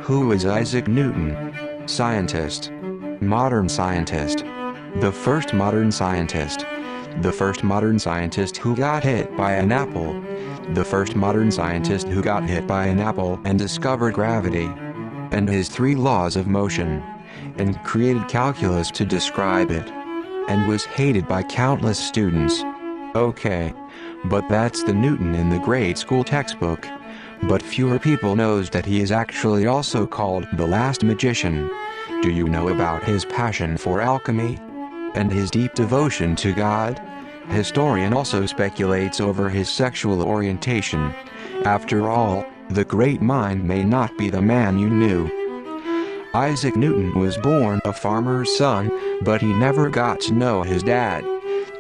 Who is Isaac Newton? Scientist. Modern scientist. The first modern scientist. The first modern scientist who got hit by an apple. The first modern scientist who got hit by an apple and discovered gravity and his three laws of motion, and created calculus to describe it, and was hated by countless students. Okay, but that's the Newton in the grade school textbook. But fewer people knows that he is actually also called the last magician. Do you know about his passion for alchemy and his deep devotion to God? Historian also speculates over his sexual orientation. After all, the great mind may not be the man you knew. Isaac Newton was born a farmer's son, but he never got to know his dad.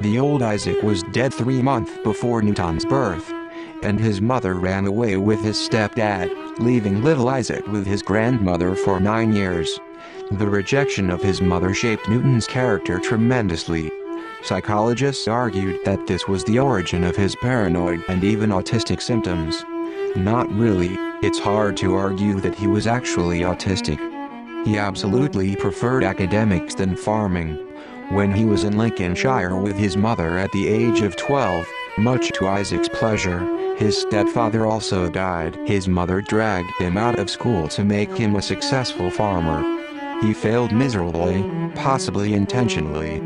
The old Isaac was dead 3 months before Newton's birth, and his mother ran away with his stepdad, leaving little Isaac with his grandmother for 9 years. The rejection of his mother shaped Newton's character tremendously. Psychologists argued that this was the origin of his paranoid and even autistic symptoms. Not really, it's hard to argue that he was actually autistic. He absolutely preferred academics than farming. When he was in Lincolnshire with his mother at the age of 12, much to Isaac's pleasure, his stepfather also died. His mother dragged him out of school to make him a successful farmer. He failed miserably, possibly intentionally.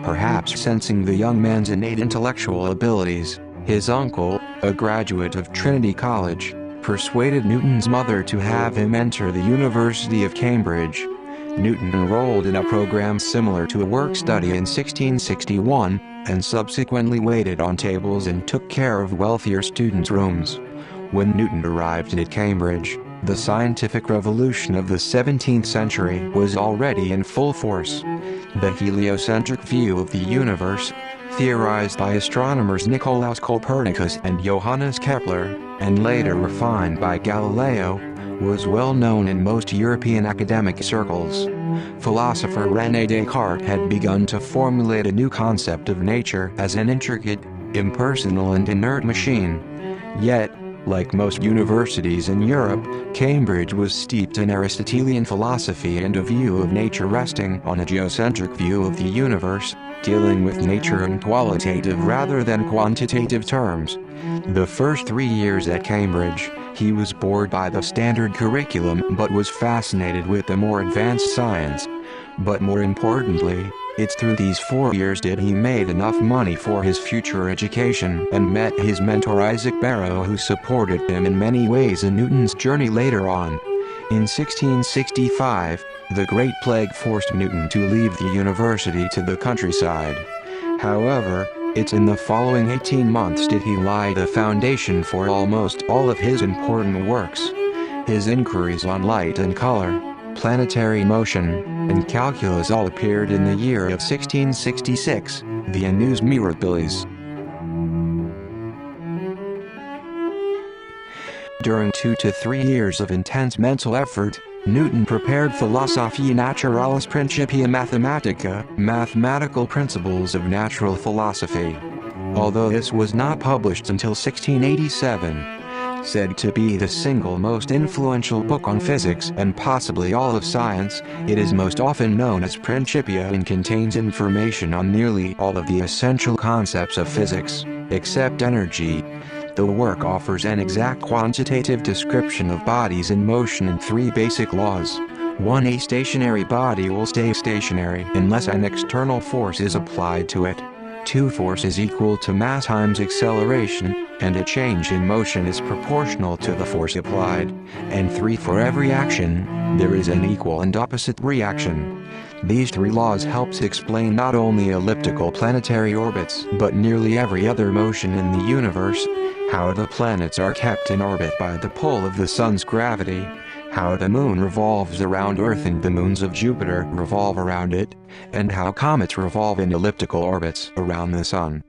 Perhaps sensing the young man's innate intellectual abilities, his uncle, a graduate of Trinity College, persuaded Newton's mother to have him enter the University of Cambridge. Newton enrolled in a program similar to a work-study in 1661, and subsequently waited on tables and took care of wealthier students' rooms. When Newton arrived at Cambridge, the scientific revolution of the 17th century was already in full force. The heliocentric view of the universe, theorized by astronomers Nicolaus Copernicus and Johannes Kepler, and later refined by Galileo, was well known in most European academic circles. Philosopher René Descartes had begun to formulate a new concept of nature as an intricate, impersonal and inert machine. Yet, like most universities in Europe, Cambridge was steeped in Aristotelian philosophy and a view of nature resting on a geocentric view of the universe, dealing with nature in qualitative rather than quantitative terms. The first 3 years at Cambridge, he was bored by the standard curriculum but was fascinated with the more advanced science. But more importantly, it's through these 4 years did he made enough money for his future education and met his mentor Isaac Barrow, who supported him in many ways in Newton's journey later on. In 1665, the Great Plague forced Newton to leave the university to the countryside. However, it's in the following 18 months did he lay the foundation for almost all of his important works. His inquiries on light and color, planetary motion, and calculus all appeared in the year of 1666, the Annus Mirabilis. During 2 to 3 years of intense mental effort, Newton prepared Philosophiae Naturalis Principia Mathematica, Mathematical Principles of Natural Philosophy. Although this was not published until 1687, said to be the single most influential book on physics and possibly all of science, it is most often known as Principia and contains information on nearly all of the essential concepts of physics, except energy. The work offers an exact quantitative description of bodies in motion and 3 basic laws. 1. A stationary body will stay stationary unless an external force is applied to it. 2. Force is equal to mass times acceleration, and a change in motion is proportional to the force applied. And 3. For every action, there is an equal and opposite reaction. These 3 laws helps explain not only elliptical planetary orbits but nearly every other motion in the universe, how the planets are kept in orbit by the pull of the sun's gravity, how the moon revolves around Earth and the moons of Jupiter revolve around it, and how comets revolve in elliptical orbits around the sun.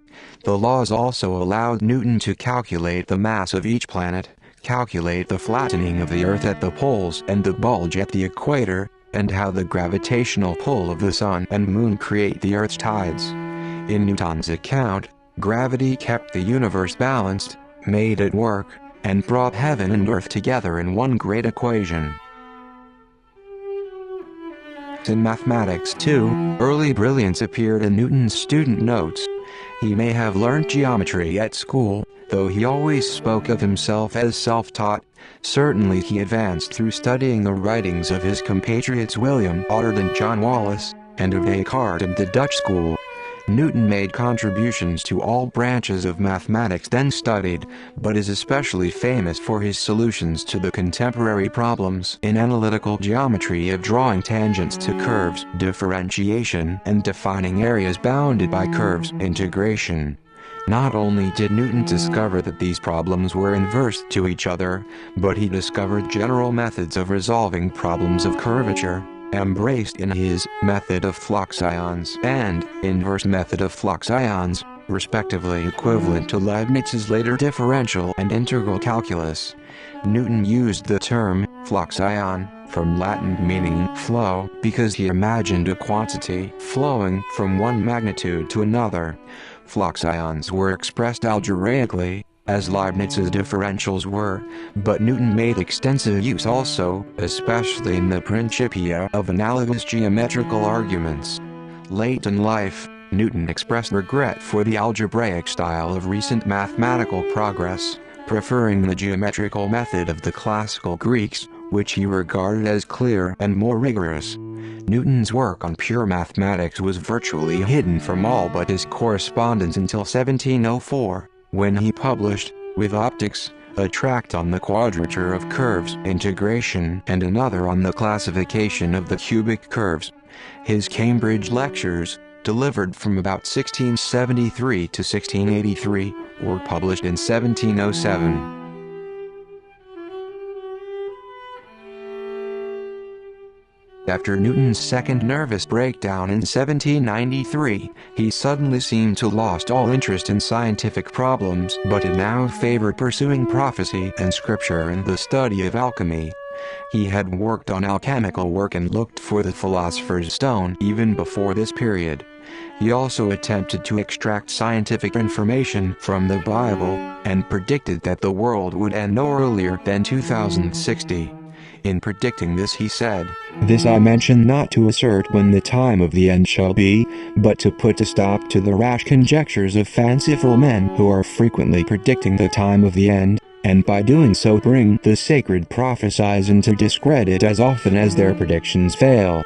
The laws also allowed Newton to calculate the mass of each planet, calculate the flattening of the Earth at the poles and the bulge at the equator, and how the gravitational pull of the sun and moon create the Earth's tides. In Newton's account, gravity kept the universe balanced, made it work, and brought heaven and earth together in one great equation. in mathematics too. Early brilliance appeared in Newton's student notes. He may have learnt geometry at school, though he always spoke of himself as self-taught. Certainly he advanced through studying the writings of his compatriots William Otterd and John Wallis, and of Descartes and the Dutch school. Newton made contributions to all branches of mathematics then studied, but is especially famous for his solutions to the contemporary problems in analytical geometry of drawing tangents to curves, differentiation, and defining areas bounded by curves, integration. Not only did Newton discover that these problems were inverse to each other, but he discovered general methods of resolving problems of curvature, embraced in his method of flux ions and inverse method of flux ions, respectively equivalent to Leibniz's later differential and integral calculus. Newton used the term flux ion, from Latin meaning flow, because he imagined a quantity flowing from one magnitude to another. Flux ions were expressed algebraically, as Leibniz's differentials were, but Newton made extensive use also, especially in the Principia, of analogous geometrical arguments. Late in life, Newton expressed regret for the algebraic style of recent mathematical progress, preferring the geometrical method of the classical Greeks, which he regarded as clear and more rigorous. Newton's work on pure mathematics was virtually hidden from all but his correspondents until 1704. When he published, with Optics, a tract on the quadrature of curves, integration, and another on the classification of the cubic curves. His Cambridge lectures, delivered from about 1673 to 1683, were published in 1707. After Newton's second nervous breakdown in 1793, he suddenly seemed to lost all interest in scientific problems but it now favored pursuing prophecy and scripture and the study of alchemy. He had worked on alchemical work and looked for the philosopher's stone even before this period. He also attempted to extract scientific information from the Bible, and predicted that the world would end no earlier than 2060. In predicting this he said, "This I mention not to assert when the time of the end shall be, but to put a stop to the rash conjectures of fanciful men who are frequently predicting the time of the end, and by doing so bring the sacred prophecies into discredit as often as their predictions fail."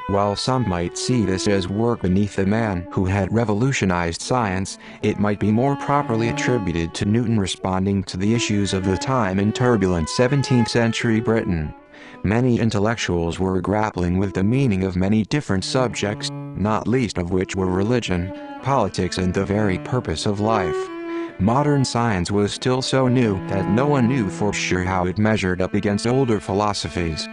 While some might see this as work beneath the man who had revolutionized science, it might be more properly attributed to Newton responding to the issues of the time in turbulent 17th century Britain. Many intellectuals were grappling with the meaning of many different subjects, not least of which were religion, politics and the very purpose of life. Modern science was still so new that no one knew for sure how it measured up against older philosophies.